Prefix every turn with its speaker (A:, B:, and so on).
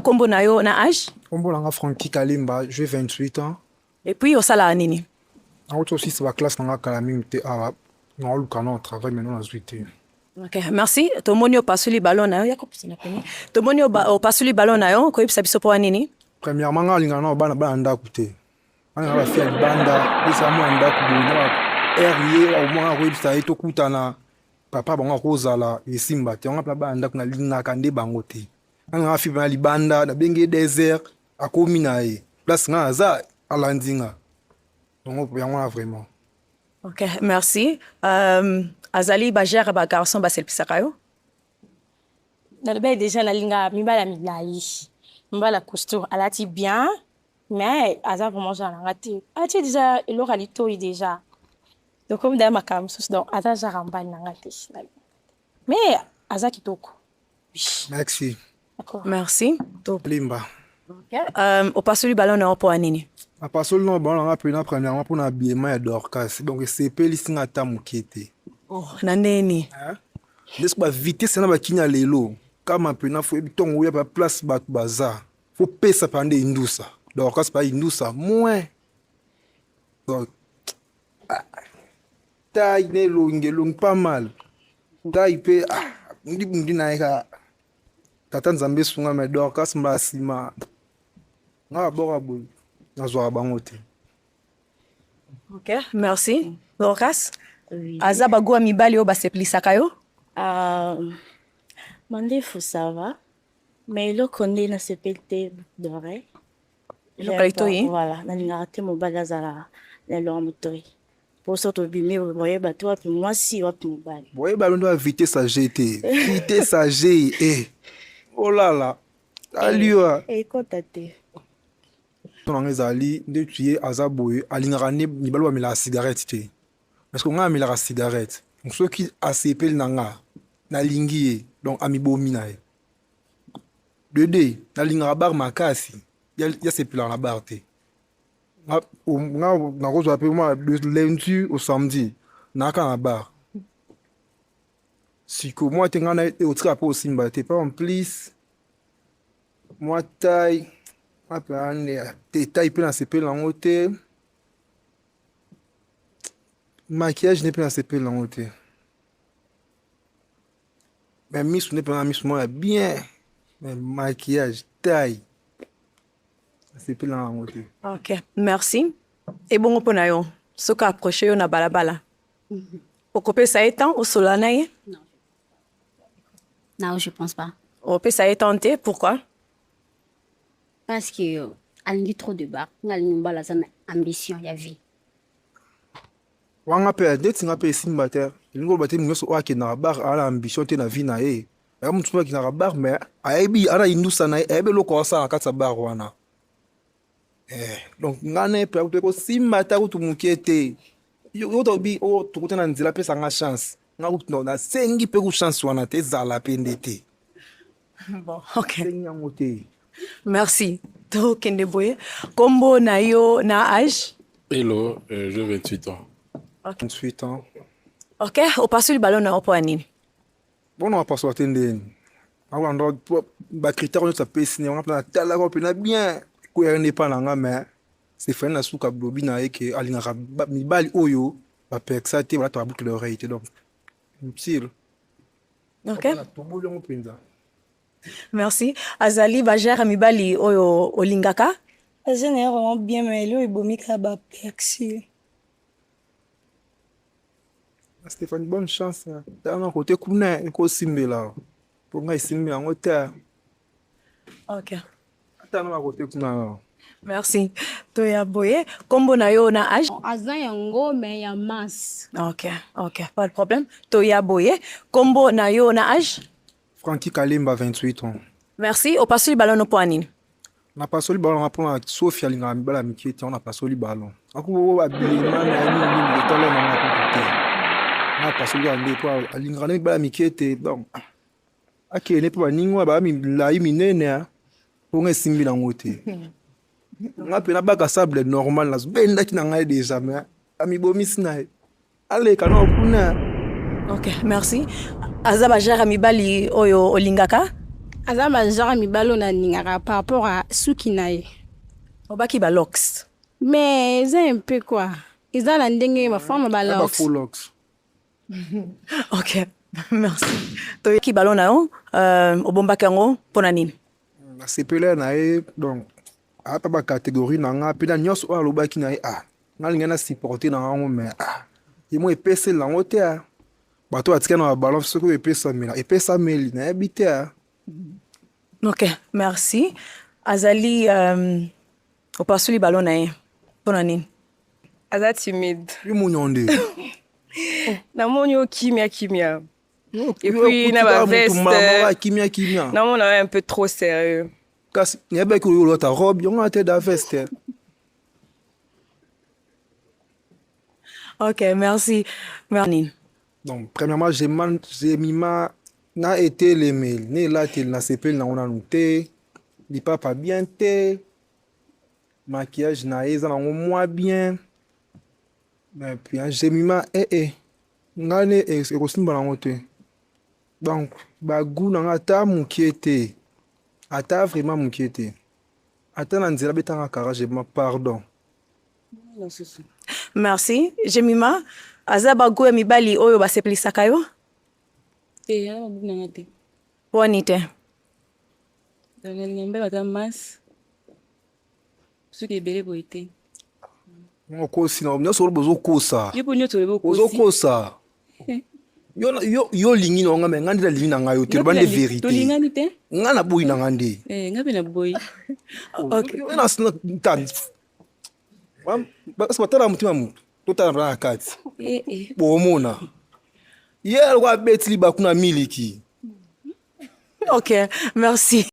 A: Kombo na yo na âge?
B: Kombo nanga Frankie Kalimba, j'ai 28 ans.
A: Et puis osala nini?
B: Autre aussi c'est la classe nanga Kalami te a na lukana au travail maintenant na zuité.
A: Ok, merci. Tomoni opasuli ballon na yo yako pisina peni. Tomoni opasuli ballon na yo ko yebisa biso po nini?
B: Premièrement nga linga na bana ndako te. Ana ba fia banda, bisa mo ndako bunda. RIE au moins ko yebisa ito kutana papa bango kozala esimba te. Nga ba ndako na linga kande bango te. Nga fi ba libanda na benge désert akomi na e. Place nga za alandinga. Donc vraiment.
A: Ok, merci. Azali ba gère ba garçon ba selpisaka yo?
C: Nalbe déjà na linga mibala milai. Mibala costaud alati bien, mais aza vraiment genre ngati. Ati déjà il aura lito déjà. Donc comme d'ailleurs makam sus donc aza genre mbal ngati. Mais aza kitoko.
B: Merci.
C: D'accord.
A: Merci.
B: Limba.
A: Ok. Opasuli ballon na yo po nini?
B: A pasol non bon on a pris premièrement pour l'habillement et d'orcas. Donc c'est pe lisinga ta mukete.
A: Oh, na nini?
B: Hein? Laisse pas vitesse na ba kinya lelo. Kama pena faut bitongo ya ba place ba bazar. Faut pesa pande indusa. D'orcas pas indusa moins. Donc taille ne long pas mal. Taille pe ndi na eka. Tata nzambe sunga me d'orcas mbasima. Nga bora boy.
A: Ok, merci. Dorcas?
C: Oui.
A: Aza bagua mibali yo baseplisaka yo?
C: Mandefou ça va. Mais le connaît na sepelte doré. Voilà, na lingate mobala zala na lo motori. Pour ça to bimé voyez ba toi puis moi si wa mobile.
B: Voyez ballon doit vitesse à GT. Vitesse à G eh. Oh là là. Allure.
C: Et contate.
B: Ton ezali de tuer azaboye alingara ni balwa mila cigarette te. Parce que nga mila cigarette. Donc ceux qui acpel nanga na lingi donc amibomi na. Dede na lingara bar makasi. Ya se pila na bar te. Nga na ko appelle moi de lundi au samedi na ka na bar. Si que moi tenga na au trapo au simba te pas en plus. Moi taille détail plein CP en hauteur. Maquillage n'est pas CP en hauteur. Mais miss n'est pas miss moi bien. Mais maquillage taille. CP en hauteur.
A: Ok, merci. Et bon pour yo. Soka approché yo na balabala. Okope ça étant au solana ye?
D: Non. Non, je pense pas.
A: Okope ça étant te, pourquoi?
D: Parce que alingi trop de bar, ngalingi mbala sana ambition ya vie.
B: Wanga pe date nga pe simba te. Lingo bate mngoso wa ke na bar ala ambition te na vie na e. Ya mtu pa ki na bar mais aibi ara indusa na ebe loko sa akatsa bar wana. Donc ngane pe ko simba ta kutu mukete. Yo to bi o tukutana nzila pesa nga chance. Nga kutu na sengi pe ku chance wana te zala pendete.
A: Bon, ok.
B: Sengi ngote.
A: Merci. To kende boye. Kombo na yo na âge?
E: Hello, j'ai 28 ans.
A: Okay.
B: 28 ans.
A: Ok, opasuli ballon na yo po nini?
B: Bon, on va pas sortir de. On doit ba critère on s'appelle signer on a tala ko pena bien ko n'est pas langa mais c'est fait na suka blobi na eke alinga mi bali oyo ba pexa te wala to boucle l'oreille donc utile.
A: Ok.
B: Tombo le mpenza.
A: Merci. Azali ba gère mibali oyo olingaka?
C: Azene vraiment bien mais lo ibomika ba perxi.
B: Stéphane, bonne chance. Dans un côté kuna ko simbela. Pour nga simbe en hauteur.
A: Ok.
B: Attends na côté kuna.
A: Merci. To ya boye. Kombo na yo na âge?
D: Aza yango mais ya masse.
A: Ok, ok, pas de problème. To ya boye. Kombo na yo na âge?
B: Frankie Kalimba, 28 ans.
A: Merci. Opasuli ballon no po nini?
B: Na pasoli ballon on a Sophia linga mbala mikete on a pasoli ballon. Akubo habillement na ni tole na makuté. Na pasoli ande po alinga na mbala mikete donc. Akele po ningwa ba mi la minene po ngesimbi na ngote. Nga pe na baka sable normal na benda ki na ngai déjà mais ami bomisi na. Ale kana kuna.
A: Ok, merci. Aza ba gère mibali oyo olingaka?
C: aza bazara mibalo na ningaka par rapport à suki na ye.
A: Obaki ba locks.
C: Mais eza un peu quoi. Eza na ndenge baforme
B: Ba
C: balocks.
B: faux locks.
A: Ok, merci. Toyoki balo na yo, obombaki yango mpona nini?
B: Nasepela na ye donc apa ba catégorie na nga pe na nyonso oyo alobaki na ye nalingi nasupporte na yango mais ye mo epeseli nango te bato batika na babalon soki oyo epesameli nayebi te
A: Ok, merci. Azali, opasuli balo na ye mpona nini?
F: Aza timide.
B: ye munyonde
F: Namoni yo kimia. Et puis na ba veste.
B: kimia
F: Namoni un peu trop sérieux.
B: kasi nayebaki oyo olota robe yango ate da veste
A: Ok, merci. Merci.
B: donc premièrement j'ai mima na etelemeli na elateli nasepeli nango nanu te lipapa bien te maquillage na ye eza nango mwa bien mais puis j'ai mima ngai ne ekosimba nango te donc bagu na nga ata mokie te ata vraiment mokie te ata na nzela betanga garage ma pardon.
A: Merci. Jemima, aza bago ya mibali oyo basepelisaka yo?
G: Ana mabuku na nga te.
A: Wani te?
G: Nalinga mbe bata masse soki ebele boye te.
B: okosi na nyonso olo bozokosa
G: Ye po nyonso oyeba okosi.
B: ozokosa yo olingi na nga me nga nde nalingi na ngai yo te loba nde vérité
G: Tolingani te?
B: nga naboyi na nga nde
G: Nga mpe na boyi.
B: kasi batala motima motu totala na kati bomona ye aloko abeti libaku na miliki
A: Ok, merci.